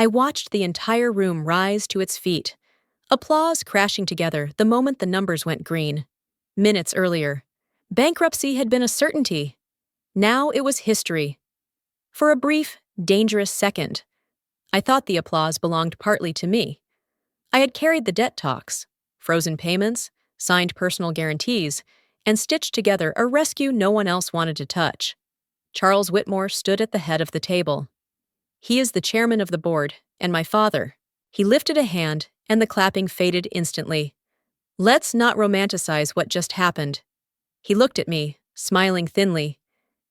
I watched the entire room rise to its feet, applause crashing together the moment the numbers went green. Minutes earlier, bankruptcy had been a certainty. Now it was history. For a brief, dangerous second, I thought the applause belonged partly to me. I had carried the debt talks, frozen payments, signed personal guarantees, and stitched together a rescue no one else wanted to touch. Charles Whitmore stood at the head of the table. He is the chairman of the board, and my father. He lifted a hand, and the clapping faded instantly. Let's not romanticize what just happened. He looked at me, smiling thinly.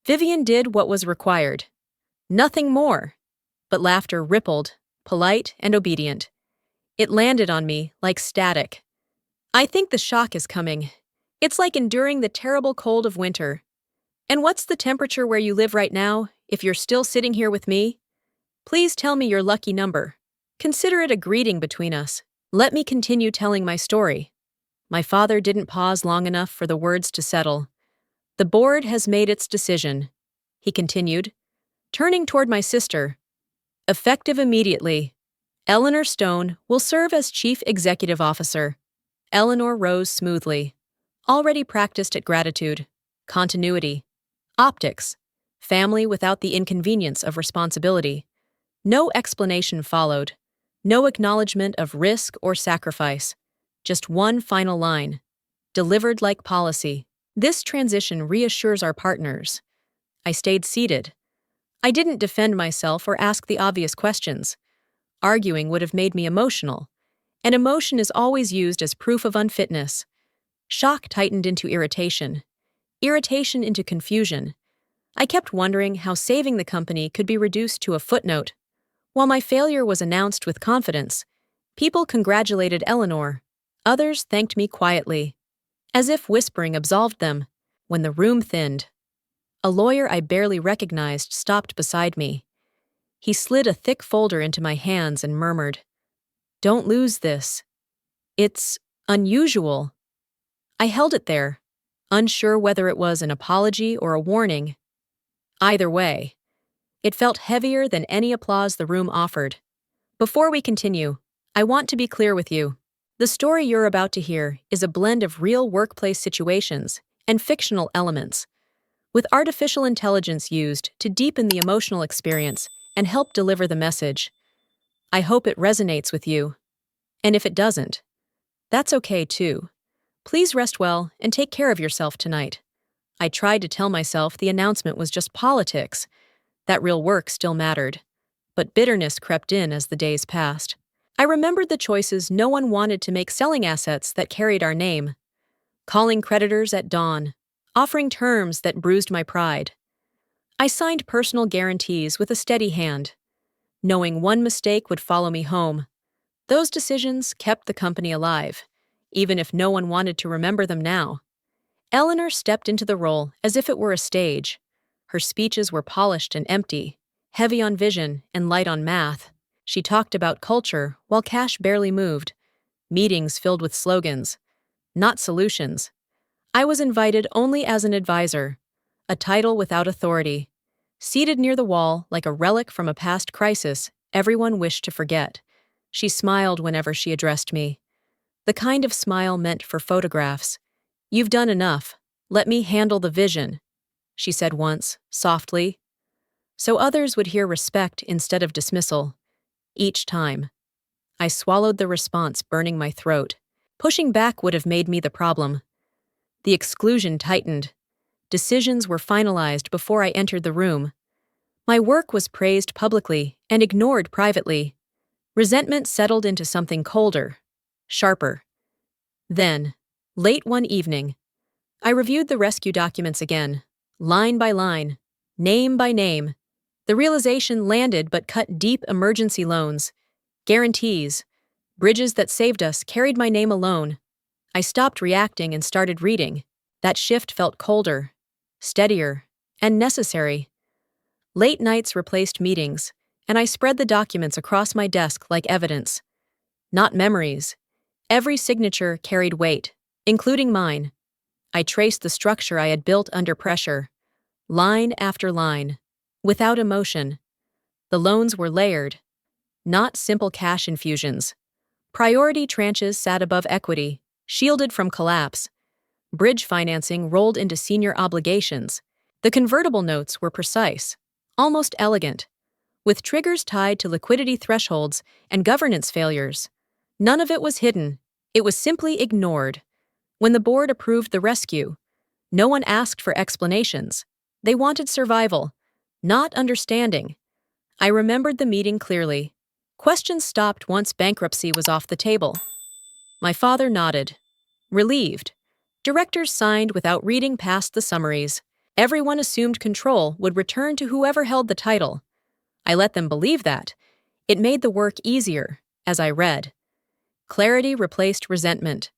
Vivian did what was required. Nothing more. But laughter rippled, polite and obedient. It landed on me like static. I think the shock is coming. It's like enduring the terrible cold of winter. And what's the temperature where you live right now, if you're still sitting here with me? Please tell me your lucky number. Consider it a greeting between us. Let me continue telling my story. My father didn't pause long enough for the words to settle. The board has made its decision, he continued, turning toward my sister. Effective immediately, Eleanor Stone will serve as Chief Executive Officer. Eleanor rose smoothly. Already practiced at gratitude, continuity, optics, family without the inconvenience of responsibility. No explanation followed. No acknowledgement of risk or sacrifice. Just one final line. Delivered like policy. This transition reassures our partners. I stayed seated. I didn't defend myself or ask the obvious questions. Arguing would have made me emotional, and emotion is always used as proof of unfitness. Shock tightened into irritation. Irritation into confusion. I kept wondering how saving the company could be reduced to a footnote. While my failure was announced with confidence, people congratulated Eleanor. Others thanked me quietly, as if whispering absolved them. When the room thinned, a lawyer I barely recognized stopped beside me. He slid a thick folder into my hands and murmured, "Don't lose this. It's unusual." I held it there, unsure whether it was an apology or a warning. Either way, it felt heavier than any applause the room offered. Before we continue, I want to be clear with you. The story you're about to hear is a blend of real workplace situations and fictional elements, with artificial intelligence used to deepen the emotional experience and help deliver the message. I hope it resonates with you. And if it doesn't, that's okay too. Please rest well and take care of yourself tonight. I tried to tell myself the announcement was just politics, that real work still mattered. But bitterness crept in as the days passed. I remembered the choices no one wanted to make selling assets that carried our name. Calling creditors at dawn, offering terms that bruised my pride. I signed personal guarantees with a steady hand, knowing one mistake would follow me home. Those decisions kept the company alive, even if no one wanted to remember them now. Eleanor stepped into the role as if it were a stage. Her speeches were polished and empty, heavy on vision and light on math. She talked about culture while cash barely moved, meetings filled with slogans, not solutions. I was invited only as an advisor, a title without authority. Seated near the wall like a relic from a past crisis everyone wished to forget. She smiled whenever she addressed me. The kind of smile meant for photographs. "You've done enough. Let me handle the vision," she said once, softly, so others would hear respect instead of dismissal. Each time, I swallowed the response burning my throat. Pushing back would have made me the problem. The exclusion tightened. Decisions were finalized before I entered the room. My work was praised publicly and ignored privately. Resentment settled into something colder, sharper. Then, late one evening, I reviewed the rescue documents again, line by line, name by name. The realization landed but cut deep emergency loans, guarantees, bridges that saved us carried my name alone. I stopped reacting and started reading. That shift felt colder, steadier, and necessary. Late nights replaced meetings, and I spread the documents across my desk like evidence. Not memories. Every signature carried weight, including mine. I traced the structure I had built under pressure, line after line, without emotion. The loans were layered, not simple cash infusions. Priority tranches sat above equity, shielded from collapse. Bridge financing rolled into senior obligations. The convertible notes were precise, almost elegant, with triggers tied to liquidity thresholds and governance failures. None of it was hidden, it was simply ignored. When the board approved the rescue, no one asked for explanations. They wanted survival, not understanding. I remembered the meeting clearly. Questions stopped once bankruptcy was off the table. My father nodded, relieved. Directors signed without reading past the summaries. Everyone assumed control would return to whoever held the title. I let them believe that. It made the work easier, as I read. Clarity replaced resentment.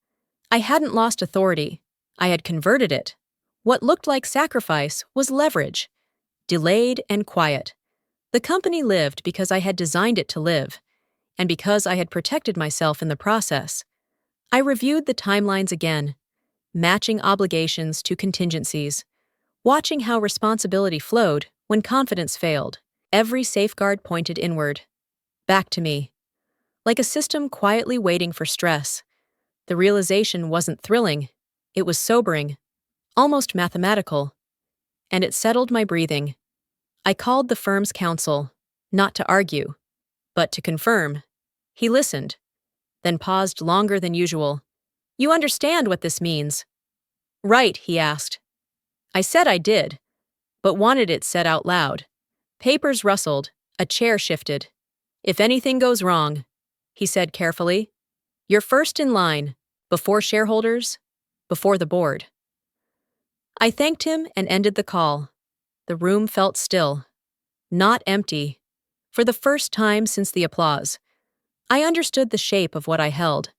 I hadn't lost authority. I had converted it. What looked like sacrifice was leverage, delayed and quiet. The company lived because I had designed it to live, and because I had protected myself in the process. I reviewed the timelines again, matching obligations to contingencies, watching how responsibility flowed when confidence failed. Every safeguard pointed inward, back to me, like a system quietly waiting for stress. The realization wasn't thrilling, it was sobering, almost mathematical, and it settled my breathing. I called the firm's counsel, not to argue, but to confirm. He listened, then paused longer than usual. "You understand what this means?" "Right," he asked. I said I did, but wanted it said out loud. Papers rustled, a chair shifted. "If anything goes wrong," he said carefully, "you're first in line, before shareholders, before the board." I thanked him and ended the call. The room felt still, not empty. For the first time since the applause, I understood the shape of what I held.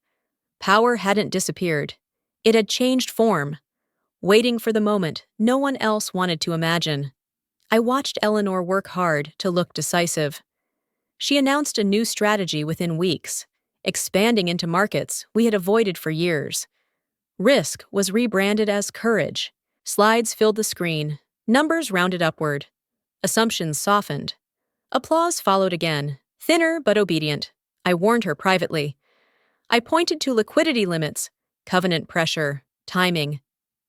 Power hadn't disappeared. It had changed form, waiting for the moment no one else wanted to imagine. I watched Eleanor work hard to look decisive. She announced a new strategy within weeks, expanding into markets we had avoided for years. Risk was rebranded as courage. Slides filled the screen, numbers rounded upward. Assumptions softened. Applause followed again, thinner but obedient. I warned her privately. I pointed to liquidity limits, covenant pressure, timing.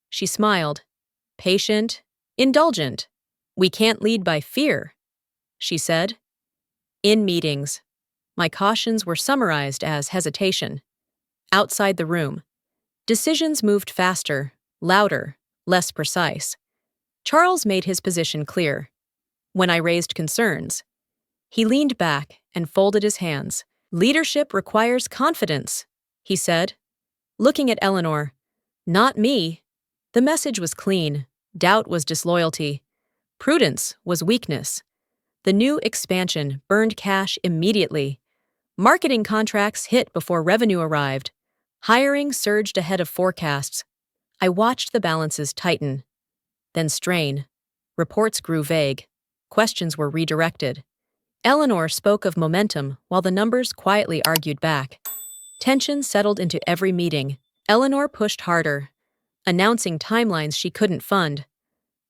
She smiled. Patient, indulgent. "We can't lead by fear," she said. In meetings, my cautions were summarized as hesitation. Outside the room, decisions moved faster, louder, less precise. Charles made his position clear. When I raised concerns, he leaned back and folded his hands. "Leadership requires confidence," he said, looking at Eleanor. "Not me." The message was clean. Doubt was disloyalty. Prudence was weakness. The new expansion burned cash immediately. Marketing contracts hit before revenue arrived. Hiring surged ahead of forecasts. I watched the balances tighten, then strain. Reports grew vague. Questions were redirected. Eleanor spoke of momentum while the numbers quietly argued back. Tension settled into every meeting. Eleanor pushed harder, announcing timelines she couldn't fund.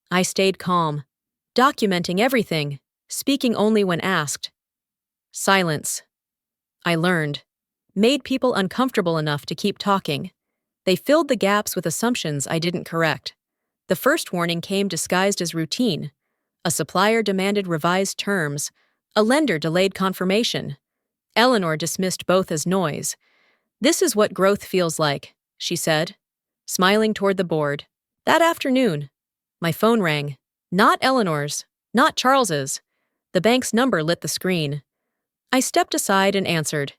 I stayed calm, documenting everything, speaking only when asked. Silence, I learned, made people uncomfortable enough to keep talking. They filled the gaps with assumptions I didn't correct. The first warning came disguised as routine. A supplier demanded revised terms. A lender delayed confirmation. Eleanor dismissed both as noise. "This is what growth feels like," she said, smiling toward the board. That afternoon, my phone rang. Not Eleanor's, not Charles's. The bank's number lit the screen. I stepped aside and answered.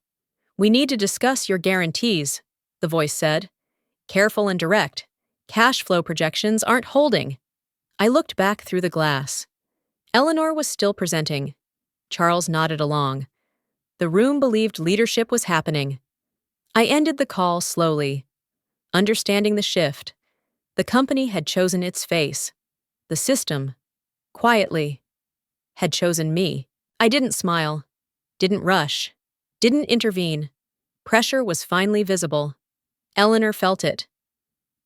"We need to discuss your guarantees," the voice said. Careful and direct. "Cash flow projections aren't holding." I looked back through the glass. Eleanor was still presenting. Charles nodded along. The room believed leadership was happening. I ended the call slowly, understanding the shift. The company had chosen its face. The system, quietly, had chosen me. I didn't smile, didn't rush, didn't intervene. Pressure was finally visible. Eleanor felt it.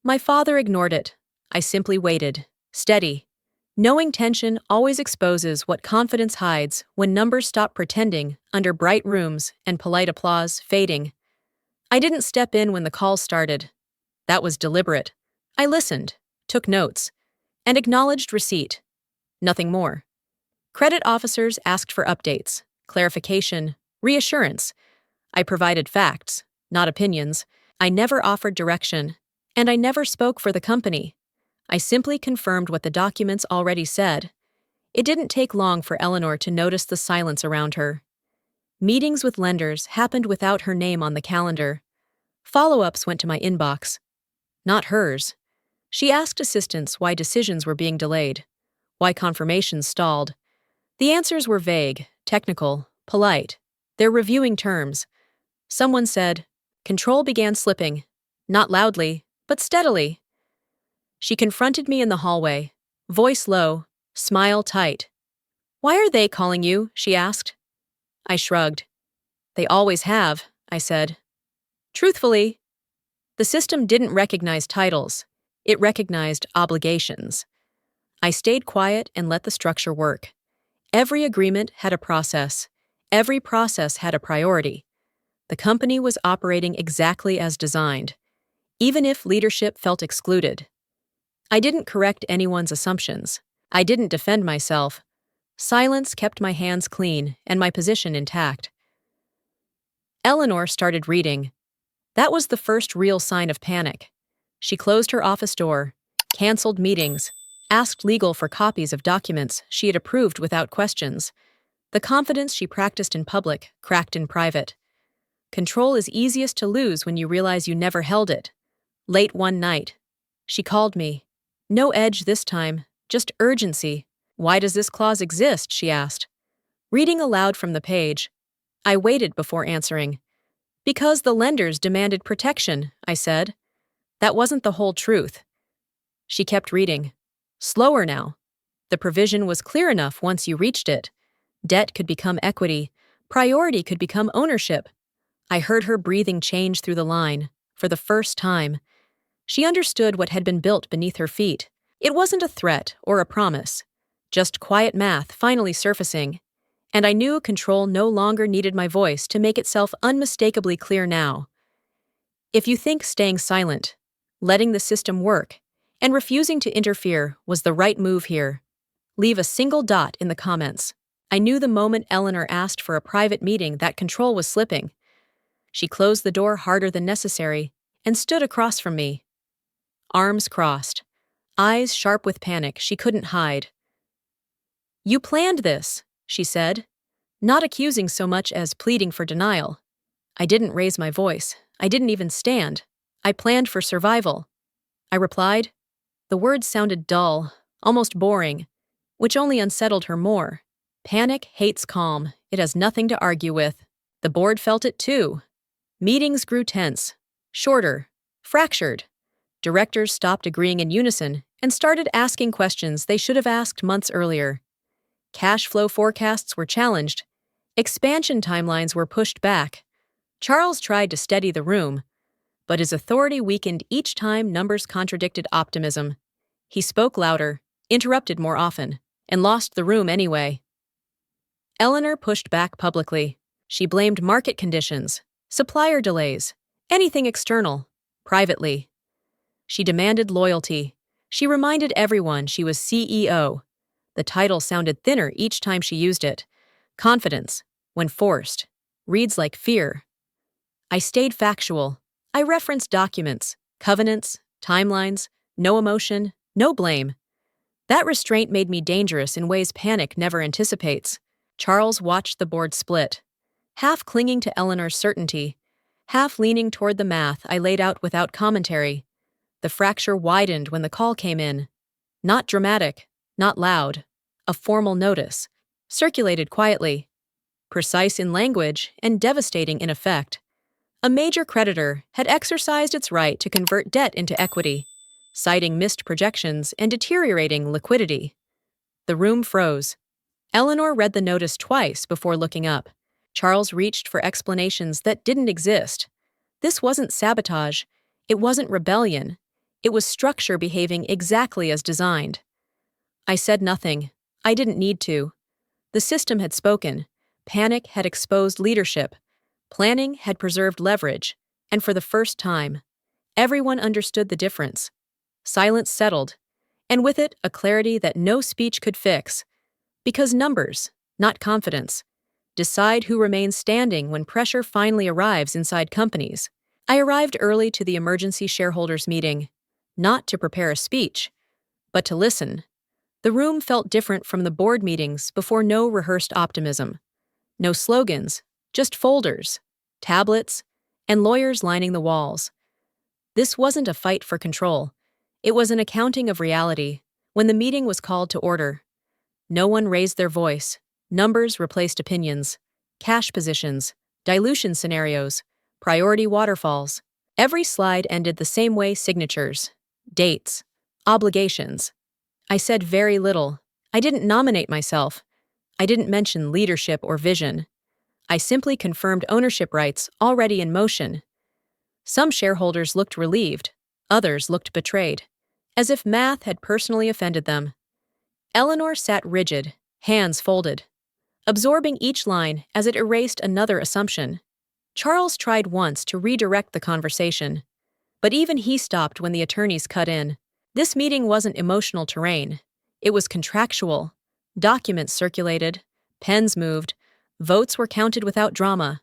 My father ignored it. I simply waited, steady. Knowing tension always exposes what confidence hides when numbers stop pretending under bright rooms and polite applause fading. I didn't step in when the call started. That was deliberate. I listened, took notes, and acknowledged receipt. Nothing more. Credit officers asked for updates, clarification, reassurance. I provided facts, not opinions. I never offered direction, and I never spoke for the company. I simply confirmed what the documents already said. It didn't take long for Eleanor to notice the silence around her. Meetings with lenders happened without her name on the calendar. Follow-ups went to my inbox, not hers. She asked assistants why decisions were being delayed, why confirmations stalled. The answers were vague, technical, polite. They're reviewing terms. Someone said, "Control began slipping, not loudly, but steadily." She confronted me in the hallway, voice low, smile tight. "Why are they calling you?" she asked. I shrugged. "They always have," I said. Truthfully, the system didn't recognize titles. It recognized obligations. I stayed quiet and let the structure work. Every agreement had a process. Every process had a priority. The company was operating exactly as designed, even if leadership felt excluded. I didn't correct anyone's assumptions. I didn't defend myself. Silence kept my hands clean and my position intact. Eleanor started reading. That was the first real sign of panic. She closed her office door, canceled meetings, asked legal for copies of documents she had approved without questions. The confidence she practiced in public cracked in private. Control is easiest to lose when you realize you never held it. Late one night, she called me. No edge this time, just urgency. "Why does this clause exist?" she asked. Reading aloud from the page, I waited before answering. "Because the lenders demanded protection," I said. That wasn't the whole truth. She kept reading. Slower now. The provision was clear enough once you reached it. Debt could become equity. Priority could become ownership. I heard her breathing change through the line, for the first time. She understood what had been built beneath her feet. It wasn't a threat or a promise, just quiet math finally surfacing. And I knew control no longer needed my voice to make itself unmistakably clear now. If you think staying silent, letting the system work, and refusing to interfere was the right move here, leave a single dot in the comments. I knew the moment Eleanor asked for a private meeting that control was slipping. She closed the door harder than necessary and stood across from me. Arms crossed, eyes sharp with panic she couldn't hide. "You planned this," she said, not accusing so much as pleading for denial. I didn't raise my voice. I didn't even stand. "I planned for survival," I replied. The words sounded dull, almost boring, which only unsettled her more. Panic hates calm. It has nothing to argue with. The board felt it too. Meetings grew tense, shorter, fractured. Directors stopped agreeing in unison and started asking questions they should have asked months earlier. Cash flow forecasts were challenged. Expansion timelines were pushed back. Charles tried to steady the room, but his authority weakened each time numbers contradicted optimism. He spoke louder, interrupted more often, and lost the room anyway. Eleanor pushed back publicly. She blamed market conditions, supplier delays, anything external, privately. She demanded loyalty. She reminded everyone she was CEO. The title sounded thinner each time she used it. Confidence, when forced, reads like fear. I stayed factual. I referenced documents, covenants, timelines, no emotion, no blame. That restraint made me dangerous in ways panic never anticipates. Charles watched the board split, half clinging to Eleanor's certainty, half leaning toward the math I laid out without commentary. The fracture widened when the call came in. Not dramatic, not loud. A formal notice, circulated quietly. Precise in language and devastating in effect. A major creditor had exercised its right to convert debt into equity, citing missed projections and deteriorating liquidity. The room froze. Eleanor read the notice twice before looking up. Charles reached for explanations that didn't exist. This wasn't sabotage. It wasn't rebellion. It was structure behaving exactly as designed. I said nothing. I didn't need to. The system had spoken. Panic had exposed leadership. Planning had preserved leverage. And for the first time, everyone understood the difference. Silence settled, and with it, a clarity that no speech could fix. Because numbers, not confidence, decide who remains standing when pressure finally arrives inside companies. I arrived early to the emergency shareholders meeting, not to prepare a speech, but to listen. The room felt different from the board meetings before. No rehearsed optimism. No slogans, just folders, tablets, and lawyers lining the walls. This wasn't a fight for control. It was an accounting of reality. When the meeting was called to order, no one raised their voice. Numbers replaced opinions. Cash positions, dilution scenarios, priority waterfalls. Every slide ended the same way: signatures, dates, obligations. I said very little. I didn't nominate myself. I didn't mention leadership or vision. I simply confirmed ownership rights already in motion. Some shareholders looked relieved. Others looked betrayed, as if math had personally offended them. Eleanor sat rigid, hands folded, absorbing each line as it erased another assumption. Charles tried once to redirect the conversation, but even he stopped when the attorneys cut in. This meeting wasn't emotional terrain. It was contractual. Documents circulated, pens moved, votes were counted without drama.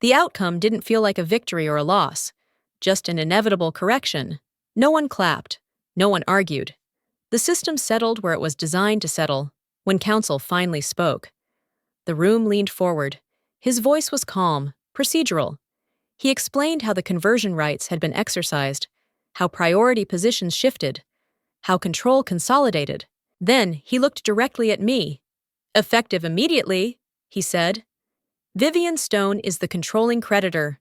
The outcome didn't feel like a victory or a loss, just an inevitable correction. No one clapped. No one argued. The system settled where it was designed to settle. When counsel finally spoke, the room leaned forward. His voice was calm, procedural. He explained how the conversion rights had been exercised, how priority positions shifted, how control consolidated. Then he looked directly at me. "Effective immediately," he said. "Vivian Stone is the controlling creditor."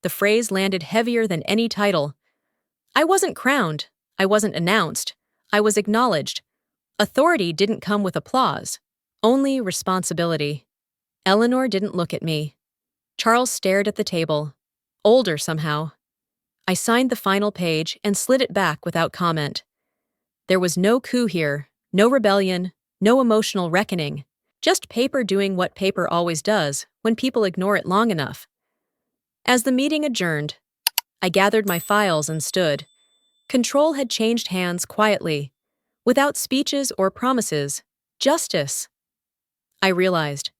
The phrase landed heavier than any title. I wasn't crowned. I wasn't announced. I was acknowledged. Authority didn't come with applause, only responsibility. Eleanor didn't look at me. Charles stared at the table, older somehow. I signed the final page and slid it back without comment. There was no coup here, no rebellion, no emotional reckoning, just paper doing what paper always does when people ignore it long enough. As the meeting adjourned, I gathered my files and stood. Control had changed hands quietly, without speeches or promises. Justice, I realized,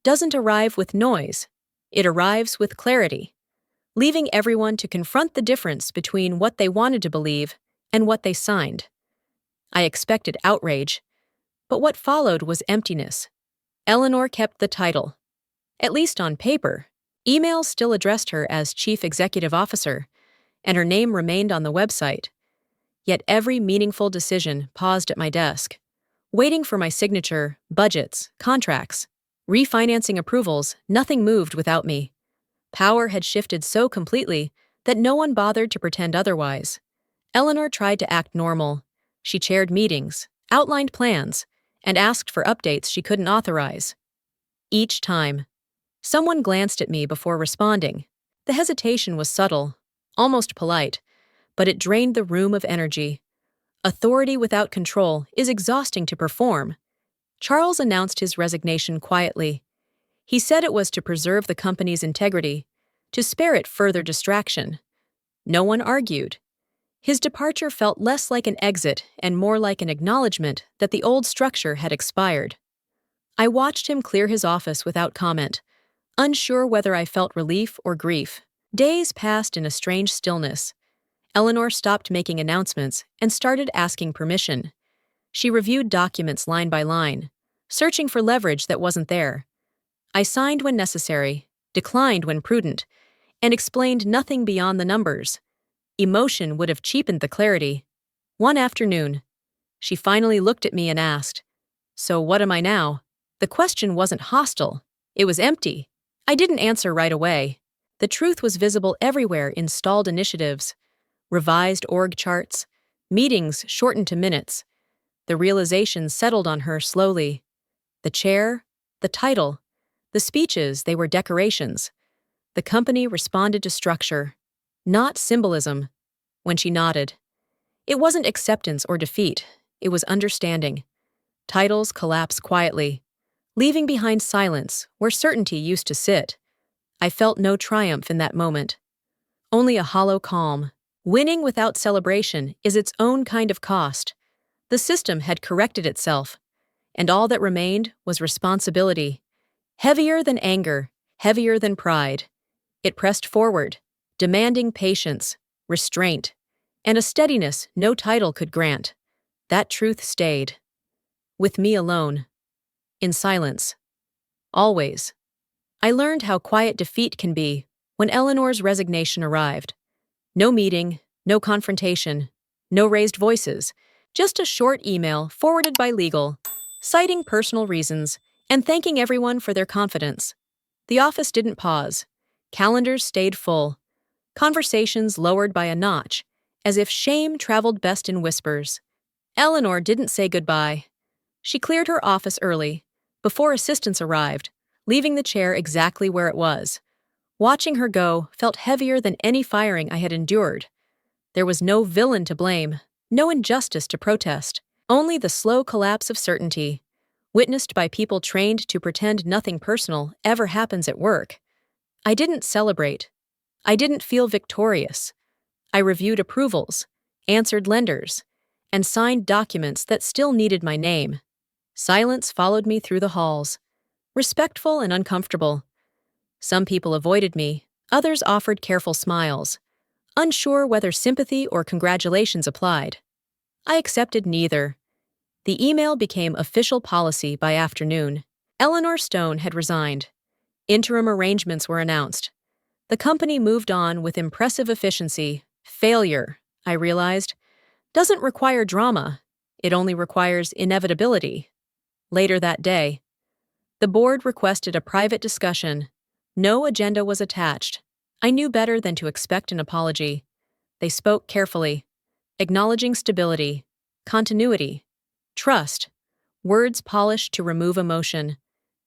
doesn't arrive with noise. It arrives with clarity, leaving everyone to confront the difference between what they wanted to believe and what they signed. I expected outrage, but what followed was emptiness. Eleanor kept the title, at least on paper. Emails still addressed her as Chief Executive Officer, and her name remained on the website. Yet every meaningful decision paused at my desk, waiting for my signature. Budgets, contracts, refinancing approvals, nothing moved without me. Power had shifted so completely that no one bothered to pretend otherwise. Eleanor tried to act normal. She chaired meetings, outlined plans, and asked for updates she couldn't authorize. Each time, someone glanced at me before responding. The hesitation was subtle, almost polite, but it drained the room of energy. Authority without control is exhausting to perform. Charles announced his resignation quietly. He said it was to preserve the company's integrity, to spare it further distraction. No one argued. His departure felt less like an exit and more like an acknowledgement that the old structure had expired. I watched him clear his office without comment, unsure whether I felt relief or grief. Days passed in a strange stillness. Eleanor stopped making announcements and started asking permission. She reviewed documents line by line, searching for leverage that wasn't there. I signed when necessary, declined when prudent, and explained nothing beyond the numbers. Emotion would have cheapened the clarity. One afternoon, she finally looked at me and asked, "So what am I now?" The question wasn't hostile. It was empty. I didn't answer right away. The truth was visible everywhere in stalled initiatives, revised org charts, meetings shortened to minutes. The realization settled on her slowly. The chair, the title, the speeches, they were decorations. The company responded to structure, not symbolism. When she nodded, it wasn't acceptance or defeat, it was understanding. Titles collapse quietly, leaving behind silence where certainty used to sit. I felt no triumph in that moment, only a hollow calm. Winning without celebration is its own kind of cost. The system had corrected itself, and all that remained was responsibility. Heavier than anger, heavier than pride. It pressed forward, demanding patience, restraint, and a steadiness no title could grant. That truth stayed. With me alone. In silence. Always. I learned how quiet defeat can be when Eleanor's resignation arrived. No meeting, no confrontation, no raised voices, just a short email forwarded by legal, citing personal reasons and thanking everyone for their confidence. The office didn't pause. Calendars stayed full. Conversations lowered by a notch, as if shame traveled best in whispers. Eleanor didn't say goodbye. She cleared her office early, before assistants arrived, leaving the chair exactly where it was. Watching her go felt heavier than any firing I had endured. There was no villain to blame, no injustice to protest, only the slow collapse of certainty, witnessed by people trained to pretend nothing personal ever happens at work. I didn't celebrate. I didn't feel victorious. I reviewed approvals, answered lenders, and signed documents that still needed my name. Silence followed me through the halls, respectful and uncomfortable. Some people avoided me, others offered careful smiles, unsure whether sympathy or congratulations applied. I accepted neither. The email became official policy by afternoon. Eleanor Stone had resigned. Interim arrangements were announced. The company moved on with impressive efficiency. Failure, I realized, doesn't require drama. It only requires inevitability. Later that day, the board requested a private discussion. No agenda was attached. I knew better than to expect an apology. They spoke carefully, acknowledging stability, continuity, trust, words polished to remove emotion.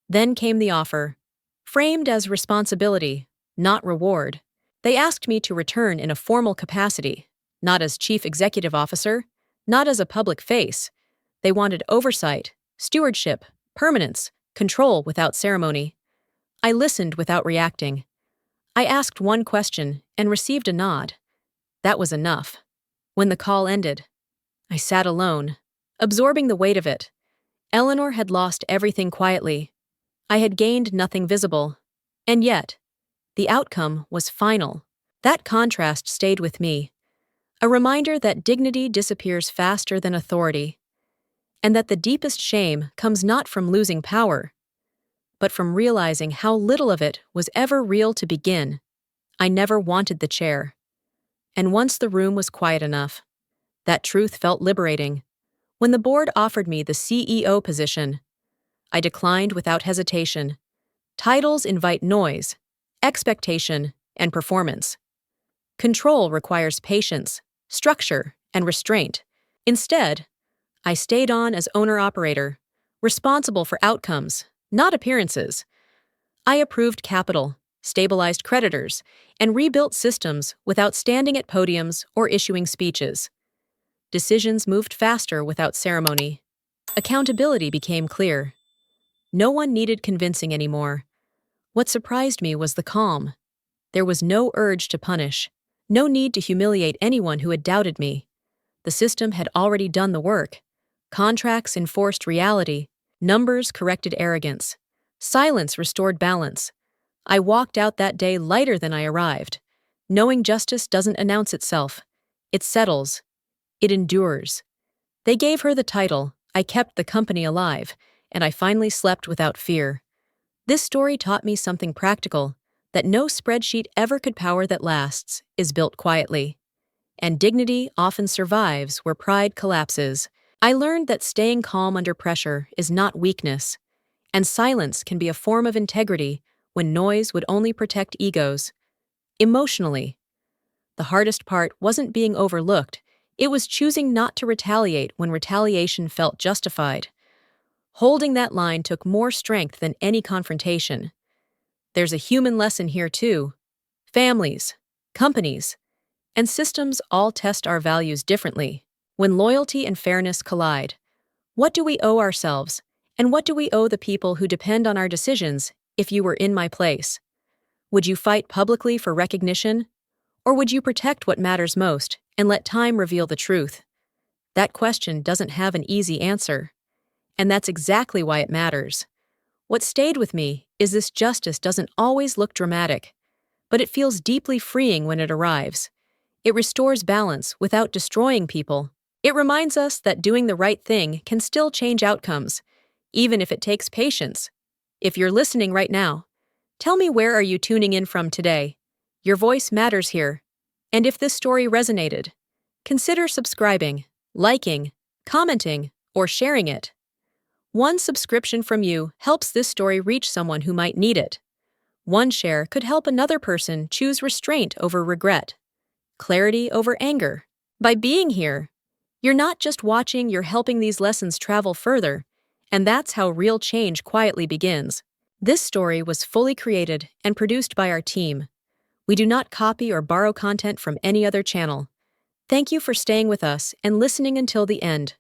Then came the offer, framed as responsibility, not reward. They asked me to return in a formal capacity, not as chief executive officer, not as a public face. They wanted oversight, stewardship, permanence, control without ceremony. I listened without reacting. I asked one question and received a nod. That was enough. When the call ended, I sat alone, absorbing the weight of it. Eleanor had lost everything quietly. I had gained nothing visible. And yet, the outcome was final. That contrast stayed with me. A reminder that dignity disappears faster than authority, and that the deepest shame comes not from losing power, but from realizing how little of it was ever real to begin. I never wanted the chair. And once the room was quiet enough, that truth felt liberating. When the board offered me the CEO position, I declined without hesitation. Titles invite noise, expectation, and performance. Control requires patience, structure, and restraint. Instead, I stayed on as owner-operator, responsible for outcomes, not appearances. I approved capital, stabilized creditors, and rebuilt systems without standing at podiums or issuing speeches. Decisions moved faster without ceremony. Accountability became clear. No one needed convincing anymore. What surprised me was the calm. There was no urge to punish, no need to humiliate anyone who had doubted me. The system had already done the work. Contracts enforced reality. Numbers corrected arrogance. Silence restored balance. I walked out that day lighter than I arrived, knowing justice doesn't announce itself. It settles. It endures. They gave her the title. I kept the company alive, and I finally slept without fear. This story taught me something practical, that no spreadsheet ever could power that lasts, is built quietly. And dignity often survives where pride collapses. I learned that staying calm under pressure is not weakness, and silence can be a form of integrity when noise would only protect egos. Emotionally, the hardest part wasn't being overlooked, it was choosing not to retaliate when retaliation felt justified. Holding that line took more strength than any confrontation. There's a human lesson here too. Families, companies, and systems all test our values differently. When loyalty and fairness collide, What do we owe ourselves? And what do we owe the people who depend on our decisions if you were in my place? Would you fight publicly for recognition? Or would you protect what matters most and let time reveal the truth? That question doesn't have an easy answer. And that's exactly why it matters. What stayed with me is this: justice doesn't always look dramatic, but it feels deeply freeing when it arrives. It restores balance without destroying people. It reminds us that doing the right thing can still change outcomes, even if it takes patience. If you're listening right now, tell me, where are you tuning in from today? Your voice matters here. And if this story resonated, consider subscribing, liking, commenting, or sharing it. One subscription from you helps this story reach someone who might need it. One share could help another person choose restraint over regret, clarity over anger. By being here, you're not just watching, you're helping these lessons travel further, and that's how real change quietly begins. This story was fully created and produced by our team. We do not copy or borrow content from any other channel. Thank you for staying with us and listening until the end.